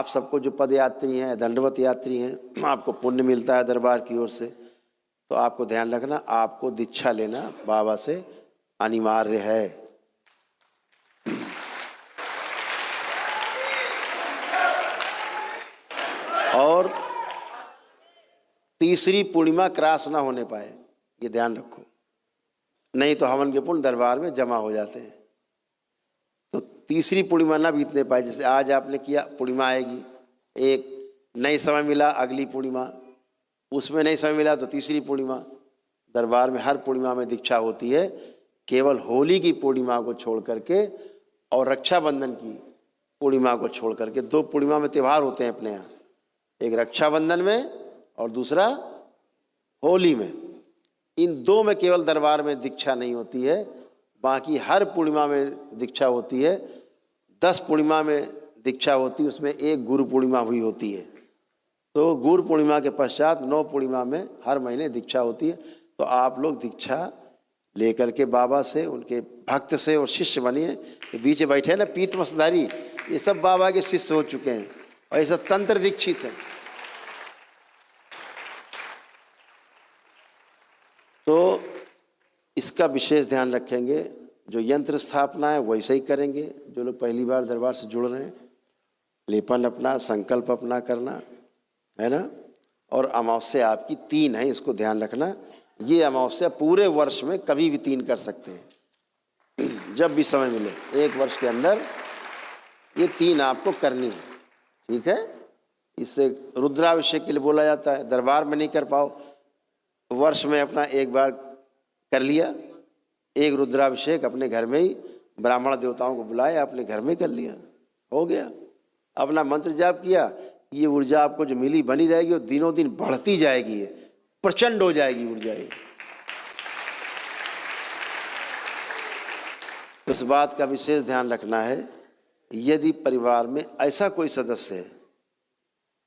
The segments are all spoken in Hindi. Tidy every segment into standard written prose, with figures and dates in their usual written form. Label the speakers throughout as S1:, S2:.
S1: आप सबको जो पद यात्री हैं, दंडवत यात्री हैं, आपको पुण्य मिलता है दरबार की ओर से। तो आपको ध्यान रखना, आपको दीक्षा लेना बाबा से अनिवार्य है। और तीसरी पूर्णिमा क्रॉस ना होने पाए, ये ध्यान रखो, नहीं तो हवन के पुण्य दरबार में जमा हो जाते हैं। तो तीसरी पूर्णिमा ना बीतने पाए। जैसे आज आपने किया, पूर्णिमा आएगी, एक नई समय मिला, अगली पूर्णिमा, उसमें नहीं समय मिला तो तीसरी पूर्णिमा। दरबार में हर पूर्णिमा में दीक्षा होती है, केवल होली की पूर्णिमा को छोड़ करके और रक्षाबंधन की पूर्णिमा को छोड़ करके। 2 पूर्णिमा में त्यौहार होते हैं अपने यहाँ, एक रक्षाबंधन में और दूसरा होली में। इन 2 में केवल दरबार में दीक्षा नहीं होती है, बाकी हर पूर्णिमा में दीक्षा होती है। 10 पूर्णिमा में दीक्षा होती है, उसमें एक गुरु पूर्णिमा हुई होती है। तो गुरु पूर्णिमा के पश्चात 9 पूर्णिमा में हर महीने दीक्षा होती है। तो आप लोग दीक्षा लेकर के बाबा से, उनके भक्त से और शिष्य बनिए। ये बीच बैठे ना पीत मसधारी, ये सब बाबा के शिष्य हो चुके हैं और ये सब तंत्र दीक्षित हैं। तो इसका विशेष ध्यान रखेंगे। जो यंत्र स्थापना है वैसे ही करेंगे। जो लोग पहली बार दरबार से जुड़ रहे हैं, लेपन अपना, संकल्प अपना करना है ना। और अमावस्या आपकी 3 है, इसको ध्यान रखना। ये अमावस्या पूरे वर्ष में कभी भी 3 कर सकते हैं, जब भी समय मिले, 1 वर्ष के अंदर ये 3 आपको करनी है, ठीक है। इससे रुद्राभिषेक के लिए बोला जाता है। दरबार में नहीं कर पाओ, वर्ष में अपना एक बार कर लिया, एक रुद्राभिषेक अपने घर में ही, ब्राह्मण देवताओं को बुलाया, अपने घर में कर लिया, हो गया। अपना मंत्र जाप किया, ये ऊर्जा आपको जो मिली बनी रहेगी और दिनों दिन बढ़ती जाएगी, ये प्रचंड हो जाएगी ऊर्जा। इस बात का विशेष ध्यान रखना है। यदि परिवार में ऐसा कोई सदस्य है,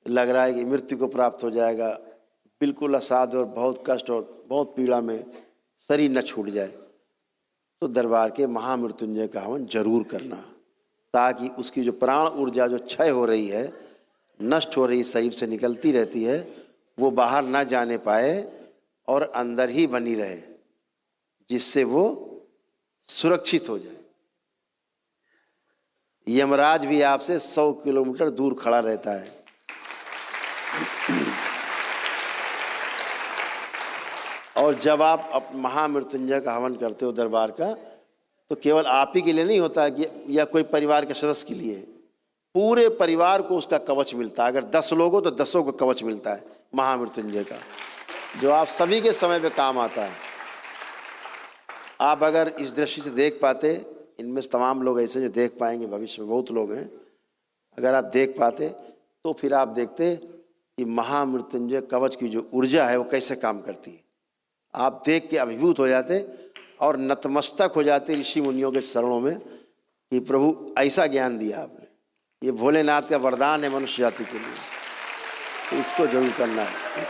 S1: लग रहा है कि मृत्यु को प्राप्त हो जाएगा, बिल्कुल असाध्य और बहुत कष्ट और बहुत पीड़ा में शरीर न छूट जाए, तो दरबार के महामृत्युंजय का हवन जरूर करना, ताकि उसकी जो प्राण ऊर्जा जो क्षय हो रही है, नष्ट हो रही, शरीर से निकलती रहती है, वो बाहर ना जाने पाए और अंदर ही बनी रहे, जिससे वो सुरक्षित हो जाए। यमराज भी आपसे 100 किलोमीटर दूर खड़ा रहता है। और जब आप महामृत्युंजय का हवन करते हो दरबार का, तो केवल आप ही के लिए नहीं होता कि या कोई परिवार के सदस्य के लिए, पूरे परिवार को उसका कवच मिलता है। अगर 10 लोग हो तो 10 को कवच मिलता है महामृत्युंजय का, जो आप सभी के समय पे काम आता है। आप अगर इस दृष्टि से देख पाते, इनमें तमाम लोग ऐसे जो देख पाएंगे, भविष्य में बहुत लोग हैं, अगर आप देख पाते तो फिर आप देखते कि महामृत्युंजय कवच की जो ऊर्जा है वो कैसे काम करती है। आप देख के अभिभूत हो जाते और नतमस्तक हो जाते ऋषि मुनियों के चरणों में कि प्रभु ऐसा ज्ञान दिया आपने, ये भोलेनाथ का वरदान है मनुष्य जाति के लिए। तो इसको जरूर करना है।